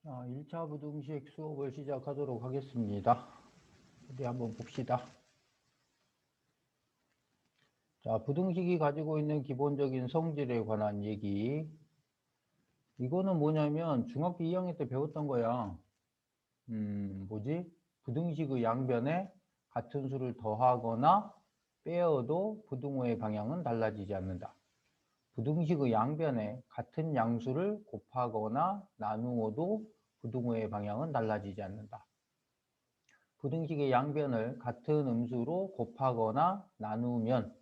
1차 부등식 수업을 시작하도록 하겠습니다. 어디 한번 봅시다. 자, 부등식이 가지고 있는 기본적인 성질에 관한 얘기. 이거는 뭐냐면 중학교 2학년 때 배웠던 거야. 뭐지? 부등식의 양변에 같은 수를 더하거나 빼어도 부등호의 방향은 달라지지 않는다. 부등식의 양변에 같은 양수를 곱하거나 나누어도 부등호의 방향은 달라지지 않는다. 부등식의 양변을 같은 음수로 곱하거나 나누면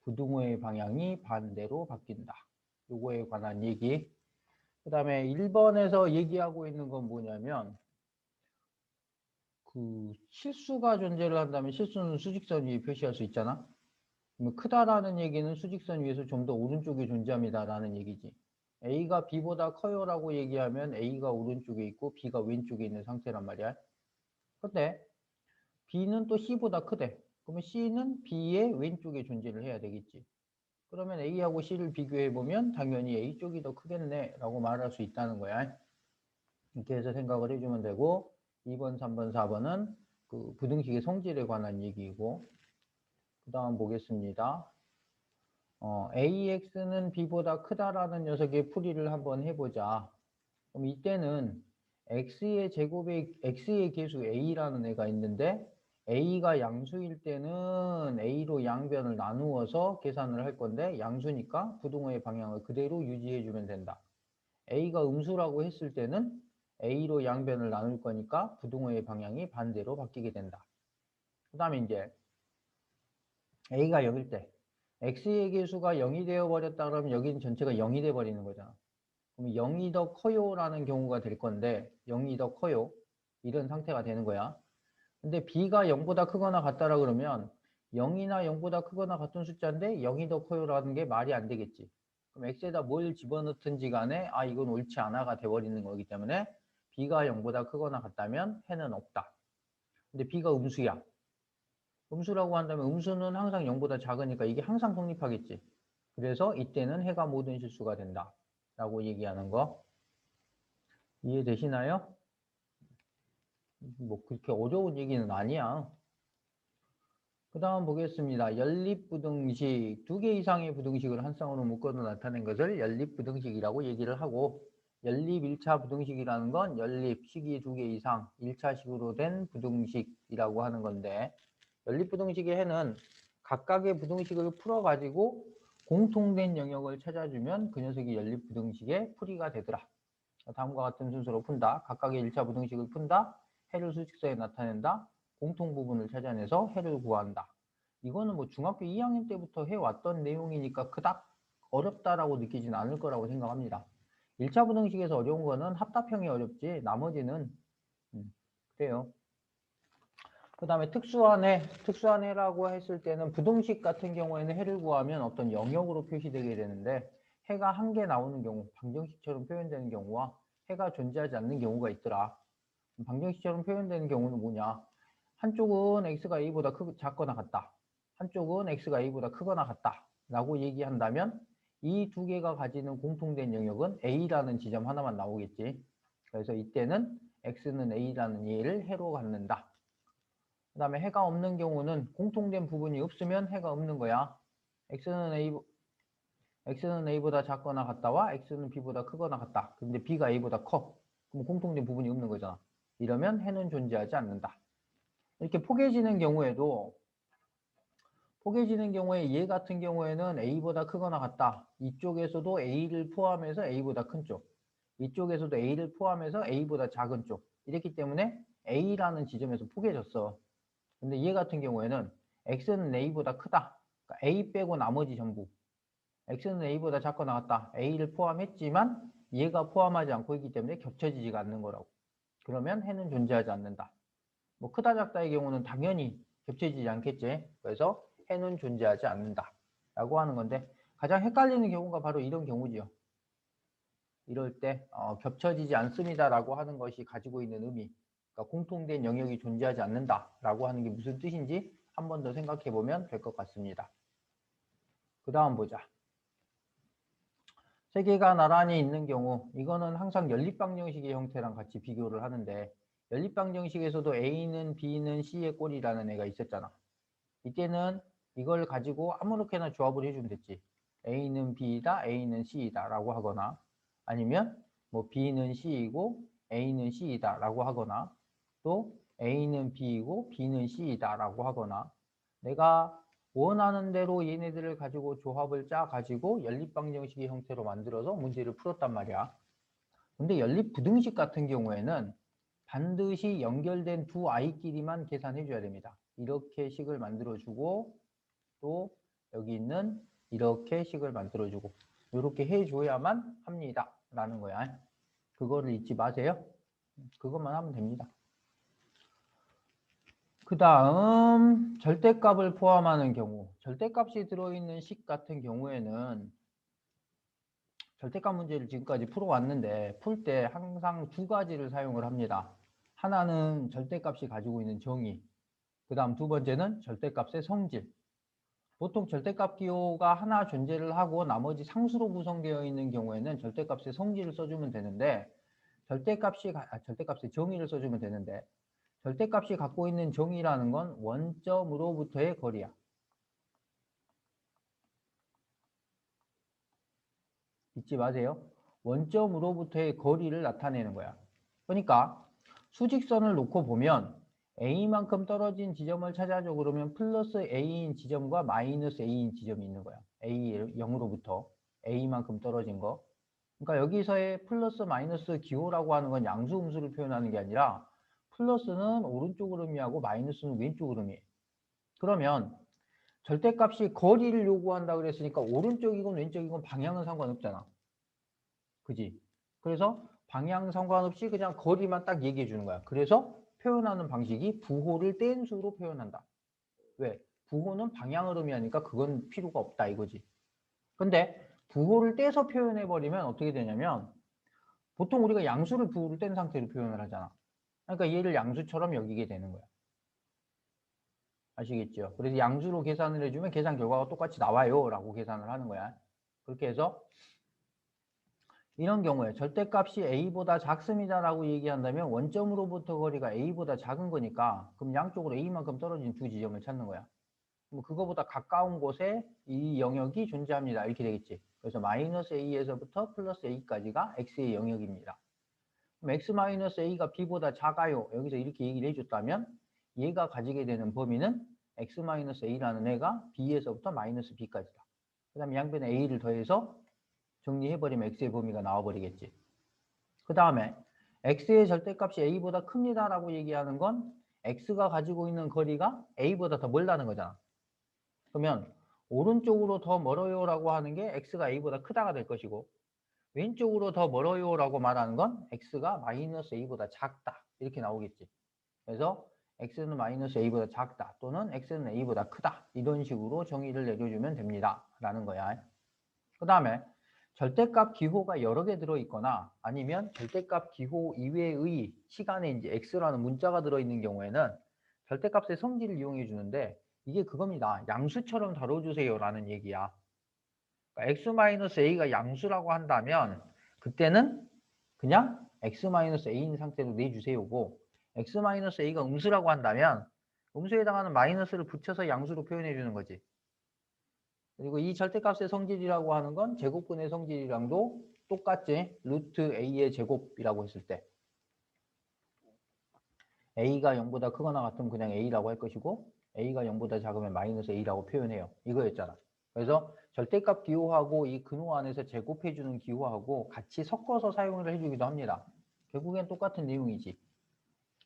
부등호의 방향이 반대로 바뀐다. 요거에 관한 얘기. 그 다음에 1번에서 얘기하고 있는 건 뭐냐면 실수가 존재를 한다면 실수는 수직선 위에 표시할 수 있잖아. 그러면 크다라는 얘기는 수직선 위에서 좀 더 오른쪽에 존재합니다 라는 얘기지. A가 B보다 커요 라고 얘기하면 A가 오른쪽에 있고 B가 왼쪽에 있는 상태란 말이야. 근데 B는 또 C보다 크대. 그러면 C는 B의 왼쪽에 존재를 해야 되겠지. 그러면 A하고 C를 비교해보면 당연히 A 쪽이 더 크겠네 라고 말할 수 있다는 거야. 이렇게 해서 생각을 해주면 되고 2번, 3번, 4번은 그 부등식의 성질에 관한 얘기이고 그 다음 보겠습니다. AX는 B보다 크다라는 녀석의 풀이를 한번 해보자. 그럼 이때는 X의 제곱에 X의 계수 A라는 애가 있는데 A가 양수일 때는 A로 양변을 나누어서 계산을 할 건데 양수니까 부등호의 방향을 그대로 유지해주면 된다. A가 음수라고 했을 때는 A로 양변을 나눌 거니까 부등호의 방향이 반대로 바뀌게 된다. 그 다음에 이제 A가 0일 때 X의 계수가 0이 되어버렸다 그러면 여기는 전체가 0이 돼버리는 거잖아. 그럼 0이 더 커요라는 경우가 될 건데 0이 더 커요. 이런 상태가 되는 거야. 근데 B가 0보다 크거나 같다라 그러면 0이나 0보다 크거나 같은 숫자인데 0이 더 커요라는 게 말이 안 되겠지. 그럼 X에다 뭘 집어넣든지 간에 이건 옳지 않아가 돼버리는 거기 때문에 B가 0보다 크거나 같다면 해는 없다. 근데 B가 음수야. 음수라고 한다면 음수는 항상 0보다 작으니까 이게 항상 성립하겠지. 그래서 이때는 해가 모든 실수가 된다. 라고 얘기하는 거. 이해되시나요? 뭐 그렇게 어려운 얘기는 아니야. 그 다음 보겠습니다. 연립부등식, 두 개 이상의 부등식을 한 쌍으로 묶어서 나타낸 것을 연립부등식이라고 얘기를 하고 연립 1차 부등식이라는 건 연립, 식이 두 개 이상 1차식으로 된 부등식이라고 하는 건데 연립부등식의 해는 각각의 부등식을 풀어가지고 공통된 영역을 찾아주면 그 녀석이 연립부등식의 풀이가 되더라. 다음과 같은 순서로 푼다. 각각의 1차 부등식을 푼다. 해를 수직서에 나타낸다. 공통 부분을 찾아내서 해를 구한다. 이거는 뭐 중학교 2학년 때부터 해왔던 내용이니까 그닥 어렵다라고 느끼진 않을 거라고 생각합니다. 1차 부등식에서 어려운 거는 합답형이 어렵지 나머지는 그래요. 그 다음에 특수한 해라고 했을 때는 부등식 같은 경우에는 해를 구하면 어떤 영역으로 표시되게 되는데 해가 한 개 나오는 경우, 방정식처럼 표현되는 경우와 해가 존재하지 않는 경우가 있더라. 방정식처럼 표현되는 경우는 뭐냐? 한쪽은 x가 a보다 작거나 같다. 한쪽은 x가 a보다 크거나 같다. 라고 얘기한다면 이 두 개가 가지는 공통된 영역은 a라는 지점 하나만 나오겠지. 그래서 이때는 x는 a라는 예를 해로 갖는다. 그 다음에 해가 없는 경우는 공통된 부분이 없으면 해가 없는 거야. x는 a보다 작거나 같다와 x는 b보다 크거나 같다. 근데 b가 a보다 커. 그럼 공통된 부분이 없는 거잖아. 이러면 해는 존재하지 않는다. 이렇게 포개지는 경우에 얘 같은 경우에는 a보다 크거나 같다. 이쪽에서도 a를 포함해서 a보다 큰 쪽. 이쪽에서도 a를 포함해서 a보다 작은 쪽. 이랬기 때문에 a라는 지점에서 포개졌어. 근데 얘 같은 경우에는 x는 a보다 크다. 그러니까 a 빼고 나머지 전부. x는 a보다 작거나 같다. a를 포함했지만 얘가 포함하지 않고 있기 때문에 겹쳐지지가 않는 거라고. 그러면 해는 존재하지 않는다. 뭐 크다 작다의 경우는 당연히 겹쳐지지 않겠지. 그래서 해는 존재하지 않는다. 라고 하는 건데 가장 헷갈리는 경우가 바로 이런 경우지요. 이럴 때 겹쳐지지 않습니다라고 하는 것이 가지고 있는 의미, 그러니까 공통된 영역이 존재하지 않는다라고 하는 게 무슨 뜻인지 한 번 더 생각해 보면 될 것 같습니다. 그 다음 보자. 세 개가 나란히 있는 경우 이거는 항상 연립방정식의 형태랑 같이 비교를 하는데 연립방정식에서도 A는 B는 C의 꼴이라는 애가 있었잖아. 이때는 이걸 가지고 아무렇게나 조합을 해주면 됐지. A는 B이다, A는 C이다 라고 하거나 아니면 뭐 B는 C이고 A는 C이다 라고 하거나 또 A는 B이고 B는 C이다 라고 하거나 내가 원하는 대로 얘네들을 가지고 조합을 짜 가지고 연립방정식의 형태로 만들어서 문제를 풀었단 말이야. 근데 연립부등식 같은 경우에는 반드시 연결된 두 아이끼리만 계산해 줘야 됩니다. 이렇게 식을 만들어 주고 또 여기 있는 이렇게 식을 만들어 주고 이렇게 해 줘야만 합니다 라는 거야. 그거를 잊지 마세요. 그것만 하면 됩니다. 그 다음 절대값을 포함하는 경우 절대값이 들어있는 식 같은 경우에는 절대값 문제를 지금까지 풀어왔는데 풀 때 항상 두 가지를 사용을 합니다. 하나는 절대값이 가지고 있는 정의, 그 다음 두 번째는 절대값의 성질. 보통 절대값 기호가 하나 존재를 하고 나머지 상수로 구성되어 있는 경우에는 절대값의 성질을 써주면 되는데 절대값의 정의를 써주면 되는데 절대값이 갖고 있는 정의라는 건 원점으로부터의 거리야. 잊지 마세요. 원점으로부터의 거리를 나타내는 거야. 그러니까 수직선을 놓고 보면 A만큼 떨어진 지점을 찾아줘 그러면 플러스 A인 지점과 마이너스 A인 지점이 있는 거야. A 0으로부터 A만큼 떨어진 거. 그러니까 여기서의 플러스 마이너스 기호라고 하는 건 양수 음수를 표현하는 게 아니라 플러스는 오른쪽 흐름이하고 마이너스는 왼쪽 흐름이에요. 그러면 절대값이 거리를 요구한다 그랬으니까 오른쪽이건 왼쪽이건 방향은 상관없잖아. 그지? 그래서 방향 상관없이 그냥 거리만 딱 얘기해 주는 거야. 그래서 표현하는 방식이 부호를 뗀 수로 표현한다. 왜? 부호는 방향 흐름이 하니까 그건 필요가 없다 이거지. 근데 부호를 떼서 표현해 버리면 어떻게 되냐면 보통 우리가 양수를 부호를 뗀 상태로 표현을 하잖아. 그러니까 얘를 양수처럼 여기게 되는 거야. 아시겠죠? 그래서 양수로 계산을 해주면 계산 결과가 똑같이 나와요 라고 계산을 하는 거야. 그렇게 해서 이런 경우에 절대값이 A보다 작습니다 라고 얘기한다면 원점으로부터 거리가 A보다 작은 거니까 그럼 양쪽으로 A만큼 떨어진 두 지점을 찾는 거야. 뭐 그거보다 가까운 곳에 이 영역이 존재합니다. 이렇게 되겠지. 그래서 마이너스 A에서부터 플러스 A까지가 X의 영역입니다. 그럼 X 마이너스 A가 B보다 작아요. 여기서 이렇게 얘기를 해줬다면 얘가 가지게 되는 범위는 X 마이너스 A라는 애가 B에서부터 마이너스 B까지다. 그 다음에 양변에 A를 더해서 정리해버리면 X의 범위가 나와버리겠지. 그 다음에 X의 절대값이 A보다 큽니다 라고 얘기하는 건 X가 가지고 있는 거리가 A보다 더 멀다는 거잖아. 그러면 오른쪽으로 더 멀어요 라고 하는 게 X가 A보다 크다가 될 것이고 왼쪽으로 더 멀어요 라고 말하는 건 X가 마이너스 A보다 작다 이렇게 나오겠지. 그래서 X는 마이너스 A보다 작다 또는 X는 A보다 크다 이런 식으로 정의를 내려주면 됩니다 라는 거야. 그 다음에 절대값 기호가 여러 개 들어있거나 아니면 절대값 기호 이외의 시간에 이제 X라는 문자가 들어있는 경우에는 절대값의 성질을 이용해 주는데 이게 그겁니다. 양수처럼 다뤄주세요 라는 얘기야. 그러니까 X-A가 양수라고 한다면 그때는 그냥 X-A인 상태로 내주세요고 X-A가 음수라고 한다면 음수에 해당하는 마이너스를 붙여서 양수로 표현해 주는 거지. 그리고 이 절대값의 성질이라고 하는 건 제곱근의 성질이랑도 똑같지. 루트 A의 제곱이라고 했을 때 A가 0보다 크거나 같으면 그냥 A라고 할 것이고 A가 0보다 작으면 마이너스 A라고 표현해요. 이거였잖아. 그래서 절대값 기호하고 이 근호 안에서 제곱해주는 기호하고 같이 섞어서 사용을 해주기도 합니다. 결국엔 똑같은 내용이지.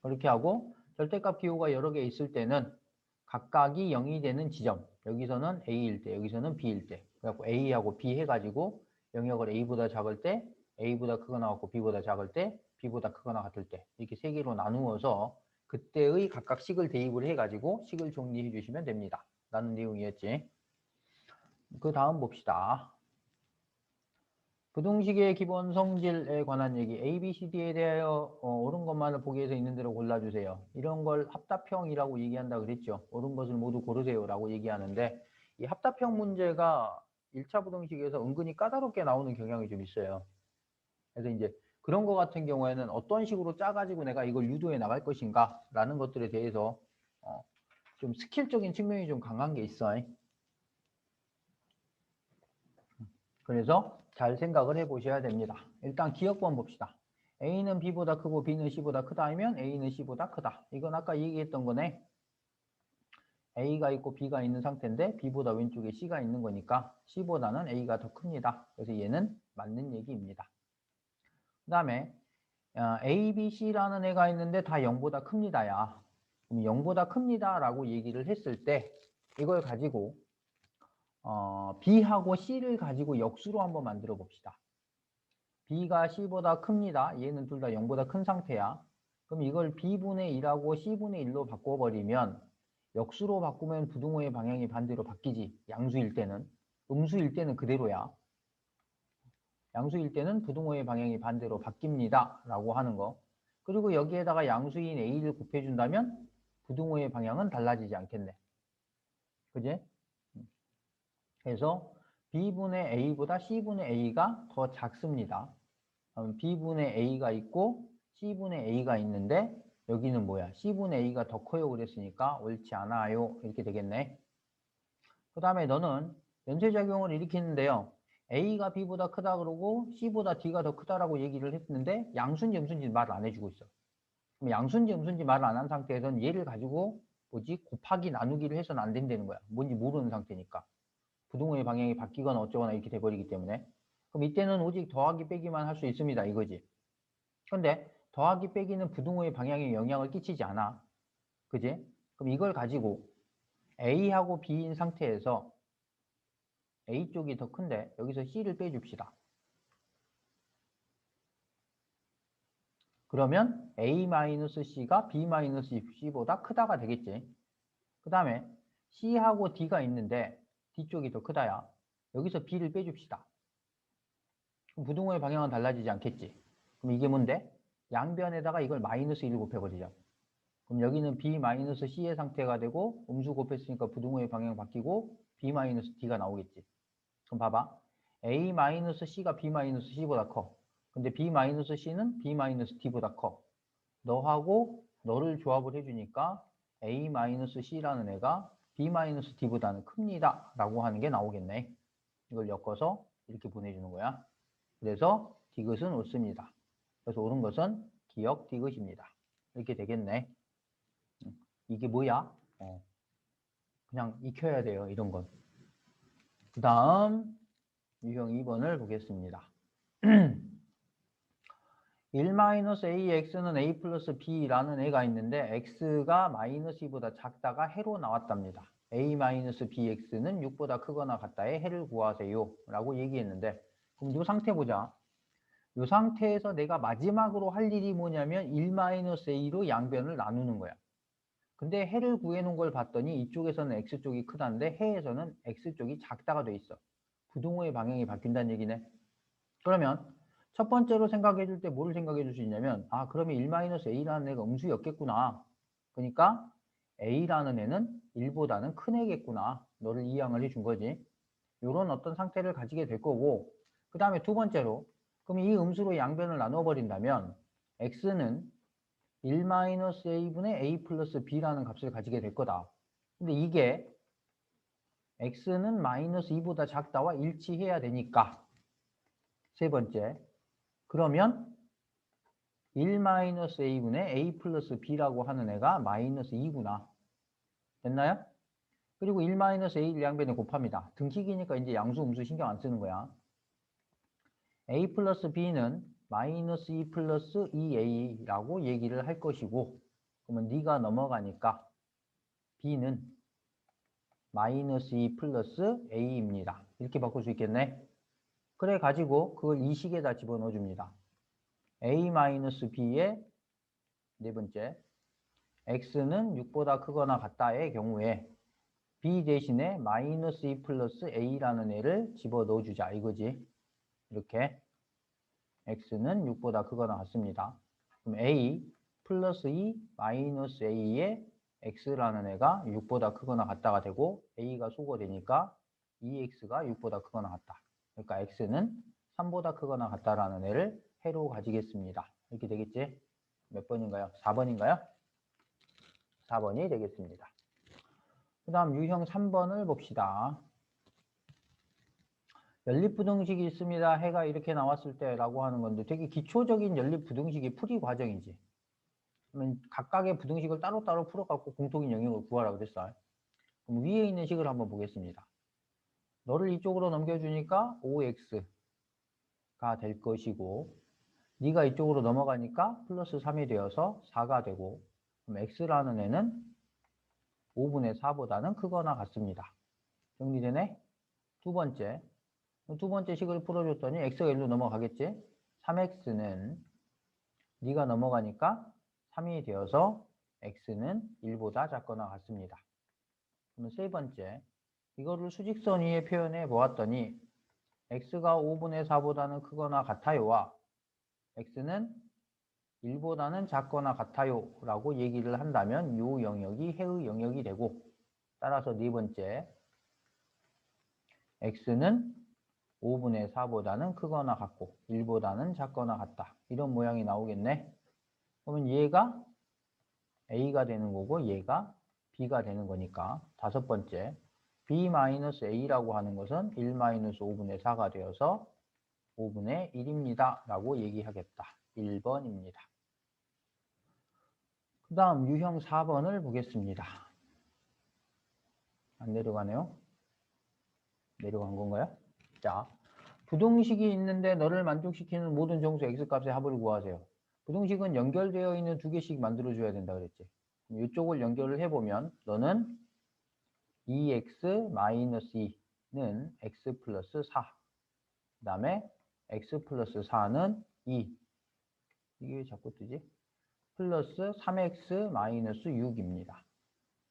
그렇게 하고 절대값 기호가 여러 개 있을 때는 각각이 0이 되는 지점 여기서는 A일 때 여기서는 B일 때 그래갖고 A하고 B 해가지고 영역을 A보다 작을 때 A보다 크거나 같고 B보다 작을 때 B보다 크거나 같을 때 이렇게 세 개로 나누어서 그때의 각각 식을 대입을 해가지고 식을 정리해 주시면 됩니다 라는 내용이었지. 그 다음 봅시다. 부등식의 기본 성질에 관한 얘기 A, B, C, D에 대하여 옳은 것만을 보기에서 있는 대로 골라주세요. 이런 걸 합답형이라고 얘기한다 그랬죠. 옳은 것을 모두 고르세요 라고 얘기하는데 이 합답형 문제가 1차 부등식에서 은근히 까다롭게 나오는 경향이 좀 있어요. 그래서 이제 그런 거 같은 경우에는 어떤 식으로 짜가지고 내가 이걸 유도해 나갈 것인가 라는 것들에 대해서 좀 스킬적인 측면이 좀 강한 게 있어. 그래서 잘 생각을 해 보셔야 됩니다. 일단 기억번 봅시다. A는 B보다 크고 B는 C보다 크다 하면 A는 C보다 크다. 이건 아까 얘기했던 거네. A가 있고 B가 있는 상태인데 B보다 왼쪽에 C가 있는 거니까 C보다는 A가 더 큽니다. 그래서 얘는 맞는 얘기입니다. 그 다음에 A, B, C라는 애가 있는데 다 0보다 큽니다. 야. 그럼 0보다 큽니다 라고 얘기를 했을 때 이걸 가지고 B하고 C를 가지고 역수로 한번 만들어 봅시다. B가 C보다 큽니다. 얘는 둘 다 0보다 큰 상태야. 그럼 이걸 B분의 1하고 C분의 1로 바꿔버리면 역수로 바꾸면 부등호의 방향이 반대로 바뀌지. 양수일 때는. 음수일 때는 그대로야. 양수일 때는 부등호의 방향이 반대로 바뀝니다. 라고 하는 거. 그리고 여기에다가 양수인 A를 곱해준다면 부등호의 방향은 달라지지 않겠네. 그지? 그래서 B분의 A보다 C분의 A가 더 작습니다. B분의 A가 있고 C분의 A가 있는데 여기는 뭐야? C분의 A가 더 커요 그랬으니까 옳지 않아요. 이렇게 되겠네. 그 다음에 너는 연쇄작용을 일으키는데요. A가 B보다 크다 그러고 C보다 D가 더 크다라고 얘기를 했는데 양수인지 음수인지 말을 안 해주고 있어. 그럼 양수인지 음수인지 말을 안 한 상태에서는 얘를 가지고 곱하기 나누기를 해서는 안 된다는 거야. 뭔지 모르는 상태니까. 부등호의 방향이 바뀌거나 어쩌거나 이렇게 돼버리기 때문에. 그럼 이때는 오직 더하기 빼기만 할 수 있습니다. 이거지. 근데 더하기 빼기는 부등호의 방향에 영향을 끼치지 않아. 그지? 그럼 이걸 가지고 A하고 B인 상태에서 A 쪽이 더 큰데 여기서 C를 빼줍시다. 그러면 A-C가 B-C보다 크다가 되겠지. 그 다음에 C하고 D가 있는데 D 쪽이 더 크다야. 여기서 B를 빼줍시다. 그럼 부등호의 방향은 달라지지 않겠지. 그럼 이게 뭔데? 양변에다가 이걸 마이너스 1을 곱해버리자. 그럼 여기는 B-C의 상태가 되고 음수 곱했으니까 부등호의 방향 바뀌고 B-D가 나오겠지. 그럼 봐봐. A-C가 B-C보다 커. 근데 B-C는 B-D보다 커. 너하고 너를 조합을 해주니까 A-C라는 애가 B-D보다는 큽니다. 라고 하는 게 나오겠네. 이걸 엮어서 이렇게 보내주는 거야. 그래서 디귿은 옳습니다. 그래서 옳은 것은 기역 디귿입니다. 이렇게 되겠네. 이게 뭐야? 그냥 익혀야 돼요. 이런 건. 그 다음 유형 2번을 보겠습니다. 1-AX는 A 플러스 B라는 애가 있는데 X가 마이너스 2보다 작다가 해로 나왔답니다. A-BX는 6보다 크거나 같다에 해를 구하세요. 라고 얘기했는데 그럼 이 상태 보자. 이 상태에서 내가 마지막으로 할 일이 뭐냐면 1-A로 양변을 나누는 거야. 근데 해를 구해놓은 걸 봤더니 이쪽에서는 X쪽이 크다는데 해에서는 X쪽이 작다가 돼 있어. 부등호의 방향이 바뀐다는 얘기네. 그러면 첫 번째로 생각해 줄 때 뭐를 생각해 줄 수 있냐면 그러면 1-A라는 애가 음수였겠구나. 그러니까 A라는 애는 1보다는 큰 애겠구나. 너를 이해를 해준 거지. 이런 어떤 상태를 가지게 될 거고 그 다음에 두 번째로 그럼 이 음수로 양변을 나눠 버린다면 X는 1-A분의 A 플러스 B라는 값을 가지게 될 거다. 근데 이게 X는 마이너스 2보다 작다와 일치해야 되니까 세 번째 그러면 1-A분의 A 플러스 B라고 하는 애가 마이너스 2구나. 됐나요? 그리고 1-A를 양변에 곱합니다. 등식이니까 이제 양수, 음수 신경 안 쓰는 거야. A 플러스 B는 마이너스 2 플러스 2A라고 얘기를 할 것이고 그러면 네가 넘어가니까 B는 마이너스 2 플러스 A입니다. 이렇게 바꿀 수 있겠네. 그래 가지고 그걸 이 식에다 집어넣어 줍니다. A-B의 네 번째 X는 6보다 크거나 같다의 경우에 B 대신에 마이너스 2 플러스 A라는 애를 집어넣어 주자 이거지. 이렇게 X는 6보다 크거나 같습니다. 그럼 A 플러스 2 마이너스 A의 X라는 애가 6보다 크거나 같다가 되고 A가 소거되니까 2x가 6보다 크거나 같다. 그러니까 x는 3보다 크거나 같다라는 애를 해로 가지겠습니다. 이렇게 되겠지? 몇 번인가요? 4번인가요? 4번이 되겠습니다. 그 다음 유형 3번을 봅시다. 연립부등식이 있습니다. 해가 이렇게 나왔을 때 라고 하는 건데 되게 기초적인 연립부등식의 풀이 과정이지. 그러면 각각의 부등식을 따로따로 풀어갖고 공통인 영역을 구하라고 그랬어. 그럼 위에 있는 식을 한번 보겠습니다. 너를 이쪽으로 넘겨주니까 5x가 될 것이고 네가 이쪽으로 넘어가니까 플러스 3이 되어서 4가 되고 그럼 x라는 애는 5분의 4보다는 크거나 같습니다. 정리되네? 두 번째 식을 풀어줬더니 x가 1로 넘어가겠지? 3x는 네가 넘어가니까 3이 되어서 x는 1보다 작거나 같습니다. 그러면 세 번째, 이거를 수직선 위에 표현해 보았더니 x가 5분의 4보다는 크거나 같아요와 x는 1보다는 작거나 같아요 라고 얘기를 한다면 이 영역이 해의 영역이 되고 따라서 네 번째, x는 5분의 4보다는 크거나 같고 1보다는 작거나 같다. 이런 모양이 나오겠네. 그러면 얘가 a가 되는 거고 얘가 b가 되는 거니까 다섯 번째 b-a라고 하는 것은 1-5분의 4가 되어서 5분의 1입니다. 라고 얘기하겠다. 1번입니다. 그 다음 유형 4번을 보겠습니다. 안 내려가네요. 내려간 건가요? 자, 부등식이 있는데 너를 만족시키는 모든 정수 x값의 합을 구하세요. 부등식은 연결되어 있는 두 개씩 만들어줘야 된다 그랬지. 이쪽을 연결을 해보면 너는 2x-2는 x 플러스 4. 그 다음에 x 플러스 4는 2. 이게 왜 자꾸 뜨지? 플러스 3x-6입니다.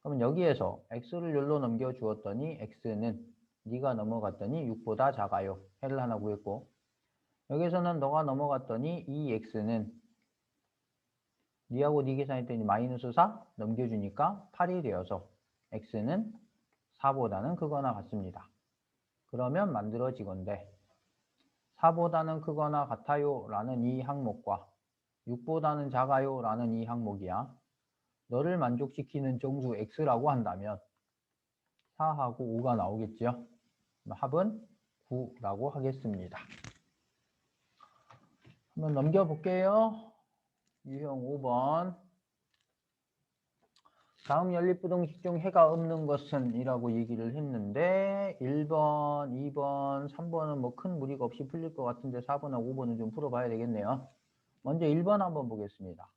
그러면 여기에서 x를 열로 넘겨 주었더니 x는 네가 넘어갔더니 6보다 작아요. 해를 하나 구했고 여기서는 너가 넘어갔더니 이 x는 니하고 니 계산했더니 마이너스 4 넘겨주니까 8이 되어서 x는 4보다는 크거나 같습니다. 그러면 만들어지건데 4보다는 크거나 같아요 라는 이 항목과 6보다는 작아요 라는 이 항목이야. 너를 만족시키는 정수 x라고 한다면 4하고 5가 나오겠죠. 합은 9라고 하겠습니다. 한번 넘겨볼게요. 유형 5번. 다음 연립부등식 중 해가 없는 것은 이라고 얘기를 했는데 1번, 2번, 3번은 뭐 큰 무리가 없이 풀릴 것 같은데 4번하고 5번은 좀 풀어봐야 되겠네요. 먼저 1번 한번 보겠습니다.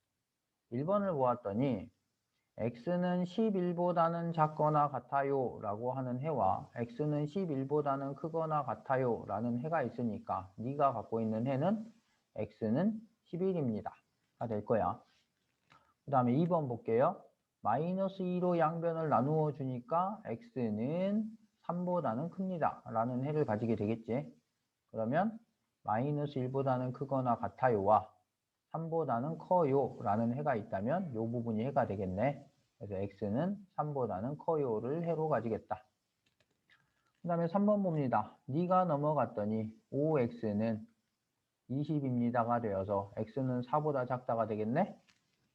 1번을 보았더니 x는 11보다는 작거나 같아요 라고 하는 해와 x는 11보다는 크거나 같아요 라는 해가 있으니까 네가 갖고 있는 해는 x는 11입니다. 가 될 거야. 그 다음에 2번 볼게요. 마이너스 2로 양변을 나누어 주니까 x는 3보다는 큽니다. 라는 해를 가지게 되겠지. 그러면 마이너스 1보다는 크거나 같아요와 3보다는 커요 라는 해가 있다면 이 부분이 해가 되겠네. 그래서 x는 3보다는 커요를 해로 가지겠다. 그 다음에 3번 봅니다. 네가 넘어갔더니 5x는 20입니다가 되어서 x는 4보다 작다가 되겠네.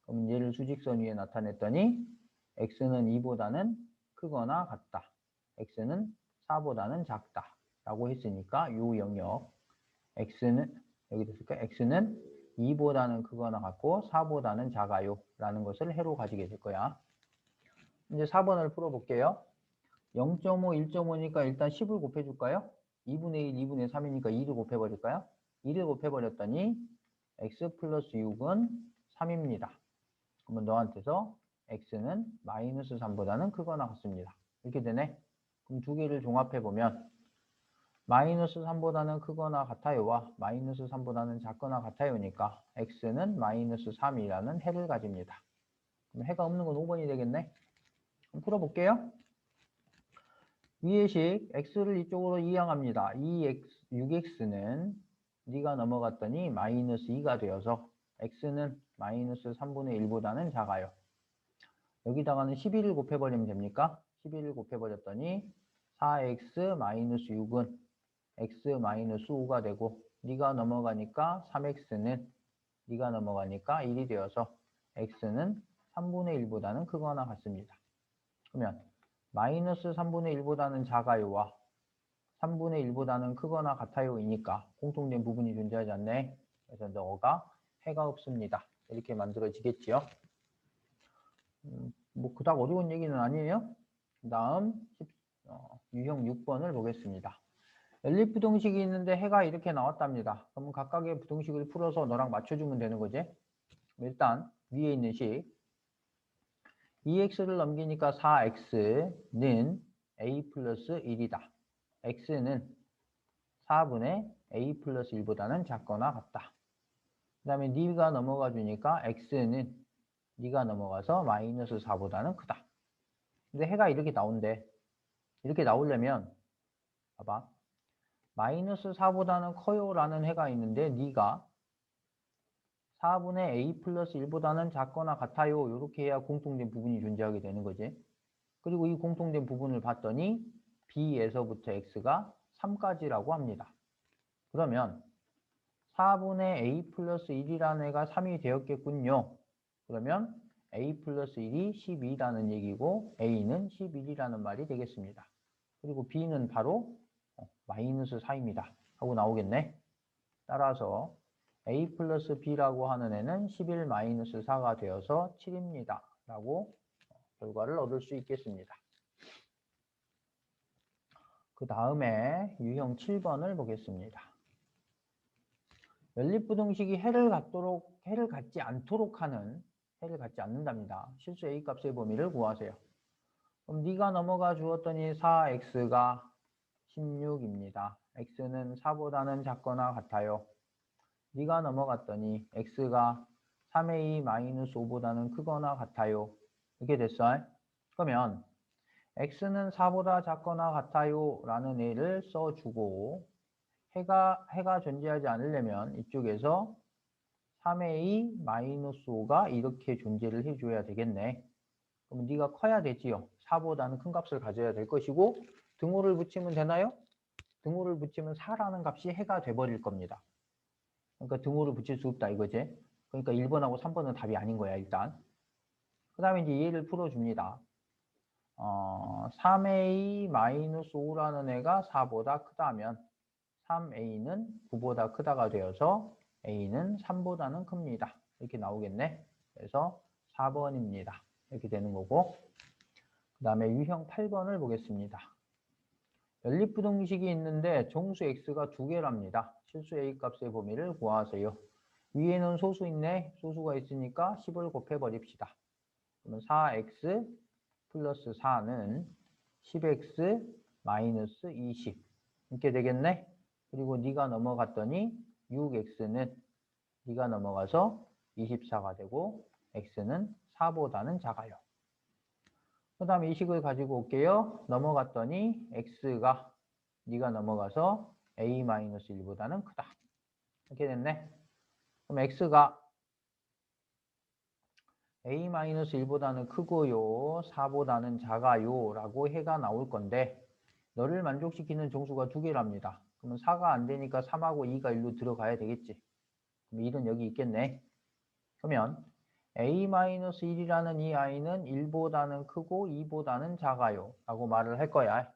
그럼 얘를 수직선 위에 나타냈더니 x는 2보다는 크거나 같다. x는 4보다는 작다. 라고 했으니까 이 영역 x는 여기 됐을까? x는 2보다는 크거나 같고 4보다는 작아요. 라는 것을 해로 가지게 될 거야. 이제 4번을 풀어볼게요. 0.5, 1.5니까 일단 10을 곱해줄까요? 2분의 1, 2분의 3이니까 2를 곱해버릴까요? 2를 곱해버렸더니 x 플러스 6은 3입니다. 그러면 너한테서 x는 마이너스 3보다는 크거나 같습니다. 이렇게 되네. 그럼 두 개를 종합해보면 마이너스 3보다는 크거나 같아요와 마이너스 3보다는 작거나 같아요니까 x는 마이너스 3이라는 해를 가집니다. 그럼 해가 없는 건 5번이 되겠네. 그럼 풀어볼게요. 위의 식 x를 이쪽으로 이항합니다. 이 6x는 네가 넘어갔더니 마이너스 2가 되어서 x는 마이너스 3분의 1보다는 작아요. 여기다가는 11을 곱해버리면 됩니까? 11을 곱해버렸더니 4x-6은 x-5가 되고 네가 넘어가니까 3x는 네가 넘어가니까 1이 되어서 x는 3분의 1보다는 크거나 같습니다. 그러면 마이너스 3분의 1보다는 작아요와 3분의 1보다는 크거나 같아요이니까 공통된 부분이 존재하지 않네. 그래서 너가 해가 없습니다. 이렇게 만들어지겠지요. 뭐 그닥 어려운 얘기는 아니에요. 그 다음 유형 6번을 보겠습니다. 연립부등식이 있는데 해가 이렇게 나왔답니다. 그럼 각각의 부등식을 풀어서 너랑 맞춰주면 되는 거지. 일단 위에 있는 식 2x를 넘기니까 4x는 a 플러스 1이다. x는 4분의 a 플러스 1보다는 작거나 같다. 그 다음에 네가 넘어가 주니까 x는 네가 넘어가서 마이너스 4보다는 크다. 근데 해가 이렇게 나온대. 이렇게 나오려면 봐봐. 마이너스 4보다는 커요 라는 해가 있는데 네가 4분의 a 플러스 1보다는 작거나 같아요. 이렇게 해야 공통된 부분이 존재하게 되는 거지. 그리고 이 공통된 부분을 봤더니 b에서부터 x가 3까지라고 합니다. 그러면 4분의 a 플러스 1이라는 애가 3이 되었겠군요. 그러면 a 플러스 1이 12라는 얘기고 a는 11이라는 말이 되겠습니다. 그리고 b는 바로 마이너스 4입니다. 하고 나오겠네. 따라서 a 플러스 b라고 하는 애는 11 마이너스 4가 되어서 7입니다. 라고 결과를 얻을 수 있겠습니다. 그 다음에 유형 7번을 보겠습니다. 연립부등식이 해를 갖지 않도록 하는 해를 갖지 않는답니다. 실수 a 값의 범위를 구하세요. 그럼 네가 넘어가 주었더니 4x가 16입니다. x는 4보다는 작거나 같아요. 네가 넘어갔더니 x가 3a-5보다는 크거나 같아요. 이렇게 됐어. 그러면 x는 4보다 작거나 같아요 라는 애를 써주고 해가 존재하지 않으려면 이쪽에서 3a-5가 이렇게 존재를 해줘야 되겠네. 그럼 네가 커야 되지요. 4보다는 큰 값을 가져야 될 것이고 등호를 붙이면 되나요? 등호를 붙이면 4라는 값이 해가 돼버릴 겁니다. 그러니까 등호를 붙일 수 없다 이거지. 그러니까 1번하고 3번은 답이 아닌 거야 일단. 그 다음에 이제 얘를 풀어줍니다. 3a-5라는 애가 4보다 크다면 3a는 9보다 크다가 되어서 a는 3보다는 큽니다. 이렇게 나오겠네. 그래서 4번입니다. 이렇게 되는 거고 그 다음에 유형 8번을 보겠습니다. 연립부등식이 있는데 정수 x가 2개랍니다. 실수 a 값의 범위를 구하세요. 위에는 소수 있네. 소수가 있으니까 10을 곱해버립시다. 그러면 4x 플러스 4는 10x 마이너스 20 이렇게 되겠네. 그리고 네가 넘어갔더니 6x는 네가 넘어가서 24가 되고 x는 4보다는 작아요. 그 다음에 이 식을 가지고 올게요. 넘어갔더니 x가 네가 넘어가서 a-1보다는 크다. 이렇게 됐네. 그럼 x가 a-1보다는 크고요. 4보다는 작아요. 라고 해가 나올 건데 너를 만족시키는 정수가 2개랍니다. 그러면 4가 안 되니까 3하고 2가 일로 들어가야 되겠지. 그럼 1은 여기 있겠네. 그러면 a-1이라는 이 i는 1보다는 크고 2보다는 작아요. 라고 말을 할 거야.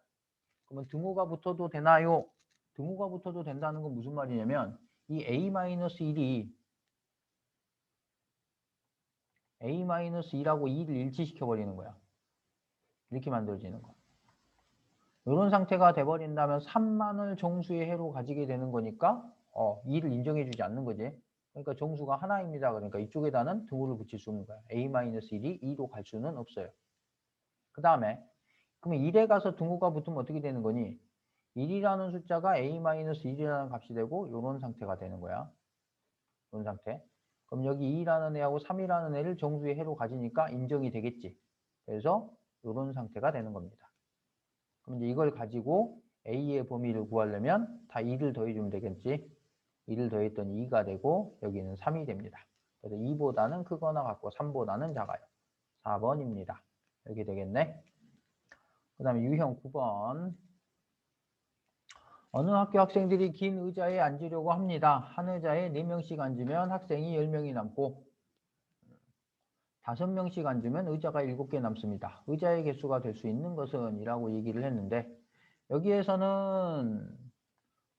그러면 등호가 붙어도 되나요? 등호가 붙어도 된다는 건 무슨 말이냐면 이 a-1이 a-2라고 2를 일치시켜버리는 거야. 이렇게 만들어지는 거. 이런 상태가 돼버린다면 3만을 정수의 해로 가지게 되는 거니까 2를 인정해주지 않는 거지. 그러니까 정수가 하나입니다. 그러니까 이쪽에다는 등호를 붙일 수 없는 거야. a-1이 2로 갈 수는 없어요. 그 다음에 그러면 1에 가서 등호가 붙으면 어떻게 되는 거니? 1이라는 숫자가 a-1이라는 값이 되고 이런 상태가 되는 거야. 이런 상태. 그럼 여기 2라는 애하고 3이라는 애를 정수의 해로 가지니까 인정이 되겠지. 그래서 이런 상태가 되는 겁니다. 그럼 이제 이걸 가지고 a의 범위를 구하려면 다 2를 더해주면 되겠지. 2를 더했더니 2가 되고 여기는 3이 됩니다. 그래서 2보다는 크거나 같고 3보다는 작아요. 4번입니다. 이렇게 되겠네. 그 다음에 유형 9번. 어느 학교 학생들이 긴 의자에 앉으려고 합니다. 한 의자에 4명씩 앉으면 학생이 10명이 남고 5명씩 앉으면 의자가 7개 남습니다. 의자의 개수가 될 수 있는 것은 이라고 얘기를 했는데 여기에서는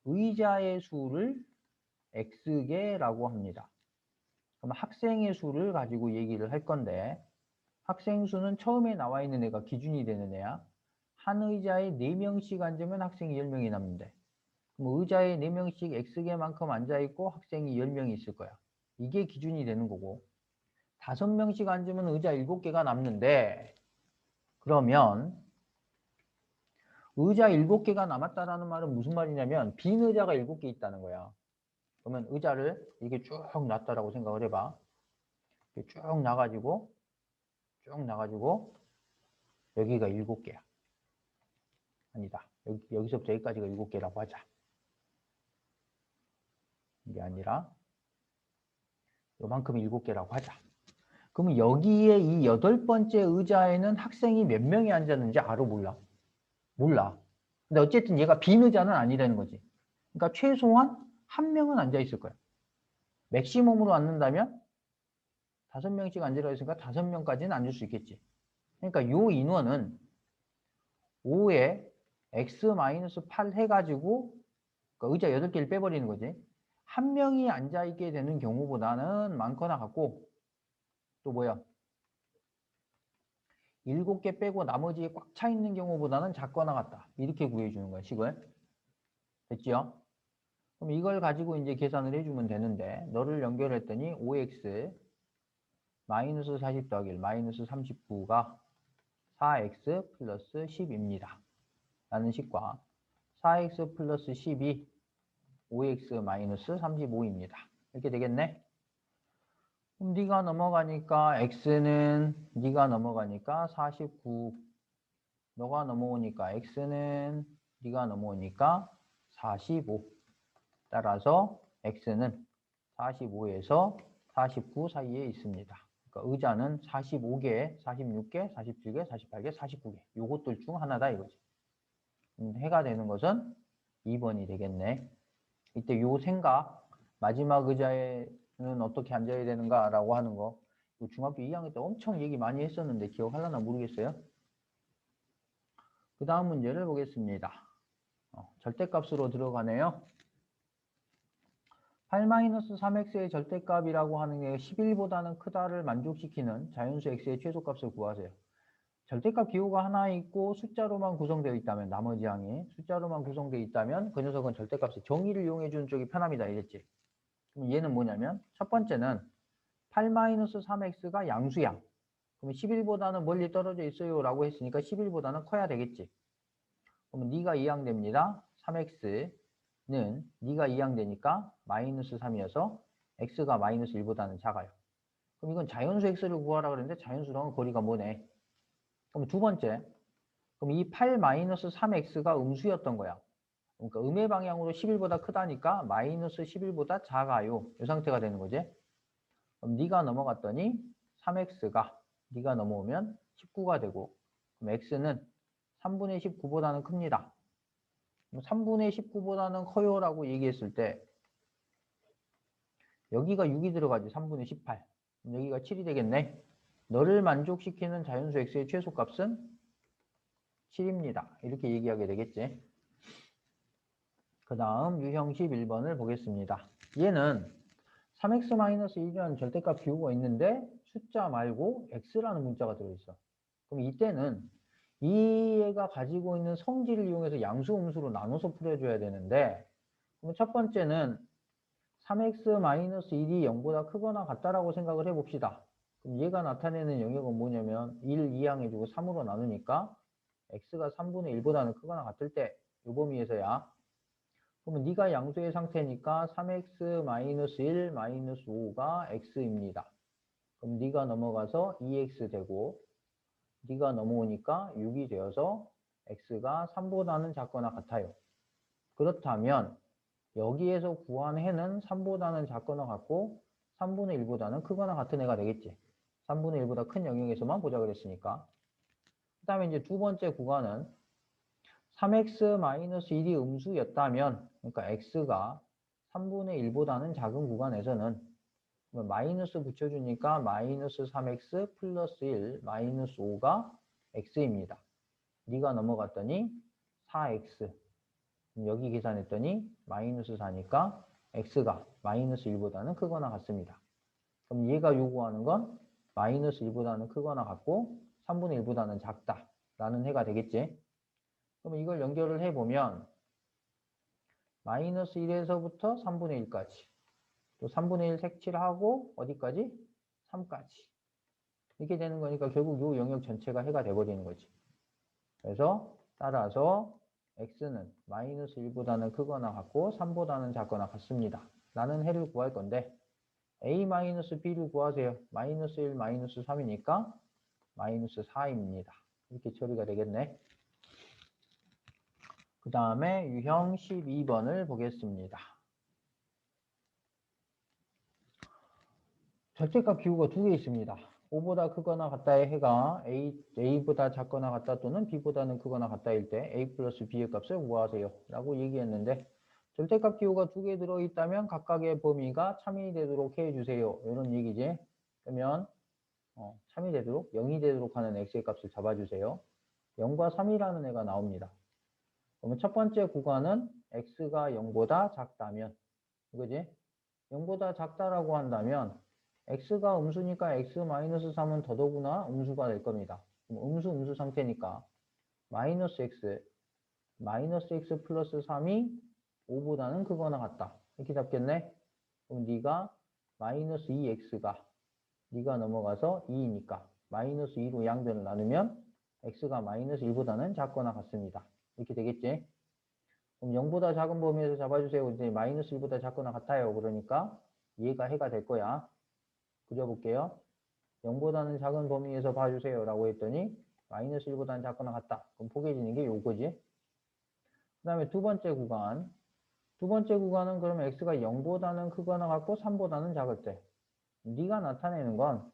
의자의 수를 X개라고 합니다. 그럼 학생의 수를 가지고 얘기를 할 건데 학생 수는 처음에 나와 있는 애가 기준이 되는 애야. 한 의자에 4명씩 앉으면 학생이 10명이 남는데 그럼 의자에 4명씩 X개만큼 앉아있고 학생이 10명이 있을 거야. 이게 기준이 되는 거고 5명씩 앉으면 의자 7개가 남는데 그러면 의자 7개가 남았다라는 말은 무슨 말이냐면 빈 의자가 7개 있다는 거야. 그러면 의자를 이렇게 쭉 놨다라고 생각을 해봐. 이렇게 쭉 나가지고 여기가 7개야. 아니다. 여기서부터 여기까지가 7개라고 하자. 이게 아니라 요만큼 7개라고 하자. 그러면 여기에 이 8번째 의자에는 학생이 몇 명이 앉았는지 알아 몰라? 몰라. 근데 어쨌든 얘가 빈 의자는 아니라는 거지. 그러니까 최소한 한 명은 앉아 있을 거야. 맥시멈으로 앉는다면 5명씩 앉으라고 했으니까 5명까지는 앉을 수 있겠지. 그러니까 요 인원은 5에 x-8 해가지고 그러니까 의자 8개를 빼버리는 거지. 한 명이 앉아있게 되는 경우보다는 많거나 같고 또 뭐야? 7개 빼고 나머지에 꽉 차 있는 경우보다는 작거나 같다. 이렇게 구해주는 거야, 식을. 됐지요? 그럼 이걸 가지고 이제 계산을 해주면 되는데 너를 연결했더니 5x 마이너스 40 더하기 1 마이너스 39가 4x 플러스 10입니다. 라는 식과 4x 플러스 10이 5x 마이너스 35입니다. 이렇게 되겠네? 그럼 네가 넘어가니까 x는 네가 넘어가니까 49 너가 넘어오니까 x는 네가 넘어오니까 45 따라서 x는 45에서 49 사이에 있습니다. 그러니까 의자는 45개, 46개, 47개, 48개, 49개 요것들 중 하나다 이거지. 해가 되는 것은 2번이 되겠네. 이때 요 생각 마지막 의자에는 어떻게 앉아야 되는가 라고 하는 거 중학교 2학년 때 엄청 얘기 많이 했었는데 기억하려나 모르겠어요. 그 다음 문제를 보겠습니다. 절대값으로 들어가네요. 8-3x의 절대값이라고 하는 게 11보다는 크다를 만족시키는 자연수 x의 최소값을 구하세요. 절대값 기호가 하나 있고 숫자로만 구성되어 있다면 나머지 항이 숫자로만 구성되어 있다면 그 녀석은 절대값의 정의를 이용해 주는 쪽이 편합니다. 이랬지. 그럼 얘는 뭐냐면 첫 번째는 8-3x가 양수야. 그럼 11보다는 멀리 떨어져 있어요 라고 했으니까 11보다는 커야 되겠지. 그럼 네가 이항됩니다. 3x는 네가 이항되니까 마이너스 3이어서 x가 마이너스 1보다는 작아요. 그럼 이건 자연수 x를 구하라 그랬는데 자연수랑은 거리가 뭐네. 그럼 두 번째, 그럼 이 8-3x가 음수였던 거야. 그러니까 음의 방향으로 11보다 크다니까 마이너스 11보다 작아요. 이 상태가 되는 거지. 그럼 네가 넘어갔더니 3x가 네가 넘어오면 19가 되고 그럼 x는 3분의 19보다는 큽니다. 3분의 19보다는 커요 라고 얘기했을 때 여기가 6이 들어가지 3분의 18 여기가 7이 되겠네. 너를 만족시키는 자연수 x의 최소값은 7입니다. 이렇게 얘기하게 되겠지. 그 다음 유형 11번을 보겠습니다. 얘는 3x-1이라는 절대값 기호가 있는데 숫자 말고 x라는 문자가 들어있어. 그럼 이때는 이 애가 가지고 있는 성질을 이용해서 양수, 음수로 나눠서 풀어줘야 되는데 그럼 첫 번째는 3x-1이 0보다 크거나 같다라고 생각을 해봅시다. 그럼 얘가 나타내는 영역은 뭐냐면 1 이항해주고 3으로 나누니까 x가 3분의 1보다는 크거나 같을 때 요 범위에서야. 그러면 네가 양수의 상태니까 3x-1 5가 x입니다. 그럼 네가 넘어가서 2x 되고 네가 넘어오니까 6이 되어서 x가 3보다는 작거나 같아요. 그렇다면 여기에서 구한 해는 3보다는 작거나 같고 3분의 1보다는 크거나 같은 애가 되겠지. 3분의 1보다 큰 영역에서만 보자 그랬으니까. 그 다음에 이제 두 번째 구간은 3x-1이 음수였다면, 그러니까 x가 3분의 1보다는 작은 구간에서는 마이너스 붙여주니까 마이너스 3x 플러스 1 마이너스 5가 x입니다. 네가 넘어갔더니 4x. 여기 계산했더니 마이너스 4니까 x가 마이너스 1보다는 크거나 같습니다. 그럼 얘가 요구하는 건 마이너스 1보다는 크거나 같고 3분의 1보다는 작다라는 해가 되겠지. 그럼 이걸 연결을 해보면 마이너스 1에서부터 3분의 1까지 또 3분의 1 색칠하고 어디까지? 3까지 이렇게 되는 거니까 결국 요 영역 전체가 해가 돼버리는 거지. 그래서 따라서 x는 마이너스 1보다는 크거나 같고 3보다는 작거나 같습니다. 라는 해를 구할 건데 a-b를 구하세요. 마이너스 1, 마이너스 3이니까 마이너스 4입니다. 이렇게 처리가 되겠네. 그 다음에 유형 12번을 보겠습니다. 절대값 기호가 두 개 있습니다. 5보다 크거나 같다의 해가 A보다 작거나 같다 또는 B보다는 크거나 같다일 때 A 플러스 B의 값을 구하세요 라고 얘기했는데 절대값 기호가 두 개 들어있다면 각각의 범위가 참이 되도록 해주세요. 이런 얘기지. 그러면 참이 되도록 0이 되도록 하는 x의 값을 잡아주세요. 0과 3이라는 애가 나옵니다. 그러면 첫 번째 구간은 x가 0보다 작다면 그지? 0보다 작다라고 한다면 x가 음수니까 x-3은 더더구나 음수가 될 겁니다. 그럼 음수 상태니까 마이너스 x 플러스 3이 5보다는 크거나 같다. 이렇게 잡겠네? 그럼 네가 마이너스 2x가 네가 넘어가서 2이니까 마이너스 2로 양변을 나누면 x가 마이너스 1보다는 작거나 같습니다. 이렇게 되겠지? 그럼 0보다 작은 범위에서 잡아주세요. 이제 마이너스 1보다 작거나 같아요. 그러니까 얘가 해가 될 거야. 그려볼게요. 0보다는 작은 범위에서 봐주세요. 라고 했더니 마이너스 1보다는 작거나 같다. 그럼 포개지는 게 요거지. 그 다음에 두 번째 구간. 두 번째 구간은 그러면 x가 0보다는 크거나 같고 3보다는 작을 때 네가 나타내는 건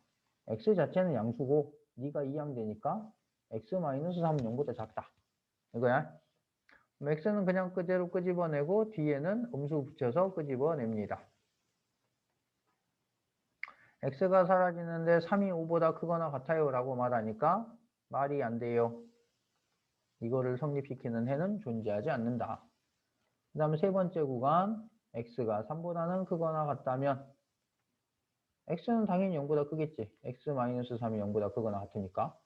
x 자체는 양수고 네가 이항되니까 x-3은 0보다 작다. 이거야. x는 그냥 그대로 끄집어내고 뒤에는 음수 붙여서 끄집어냅니다. x가 사라지는데 3이 5보다 크거나 같아요 라고 말하니까 말이 안 돼요. 이거를 성립시키는 해는 존재하지 않는다. 그 다음에 세 번째 구간 x가 3보다는 크거나 같다면 x는 당연히 0보다 크겠지. x-3이 0보다 크거나 같으니까.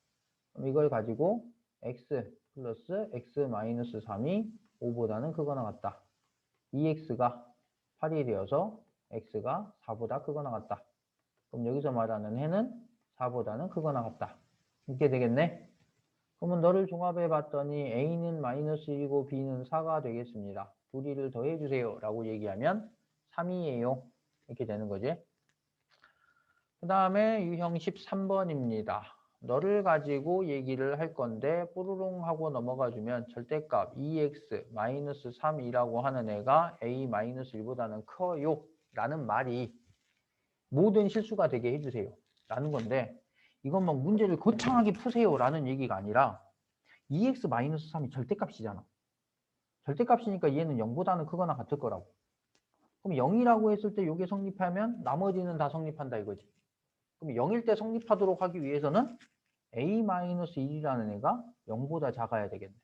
그럼 이걸 가지고 x 플러스 x-3이 5보다는 크거나 같다. 2x가 8이 되어서 x가 4보다 크거나 같다. 그럼 여기서 말하는 해는 4보다는 크거나 같다. 이렇게 되겠네. 그러면 너를 종합해 봤더니 a는 마이너스 1이고 b는 4가 되겠습니다. 둘이를 더해주세요 라고 얘기하면 3이에요. 이렇게 되는 거지. 그 다음에 유형 13번입니다. 너를 가지고 얘기를 할 건데 뽀로롱 하고 넘어가 주면 절대값 2x-3이라고 하는 애가 a-1보다는 커요 라는 말이 모든 실수가 되게 해주세요 라는 건데 이건 막 문제를 거창하게 푸세요 라는 얘기가 아니라 2x-3이 절대값이잖아. 절대값이니까 얘는 0보다는 크거나 같을 거라고. 그럼 0이라고 했을 때 이게 성립하면 나머지는 다 성립한다 이거지. 그럼 0일 때 성립하도록 하기 위해서는 a-1이라는 애가 0보다 작아야 되겠네.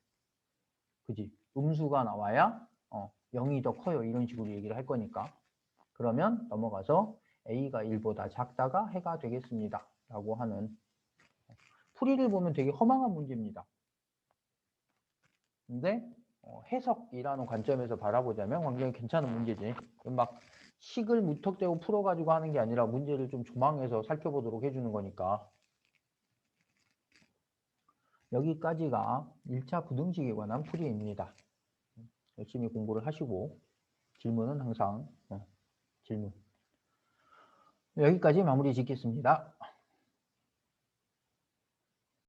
그지? 음수가 나와야 0이 더 커요. 이런 식으로 얘기를 할 거니까. 그러면 넘어가서 a가 1보다 작다가 해가 되겠습니다. 라고 하는 풀이를 보면 되게 허망한 문제입니다. 근데 해석이라는 관점에서 바라보자면 굉장히 괜찮은 문제지. 막 식을 무턱대고 풀어가지고 하는 게 아니라 문제를 좀 조망해서 살펴보도록 해주는 거니까. 여기까지가 1차 부등식에 관한 풀이입니다. 열심히 공부를 하시고 질문은 항상 질문. 여기까지 마무리 짓겠습니다.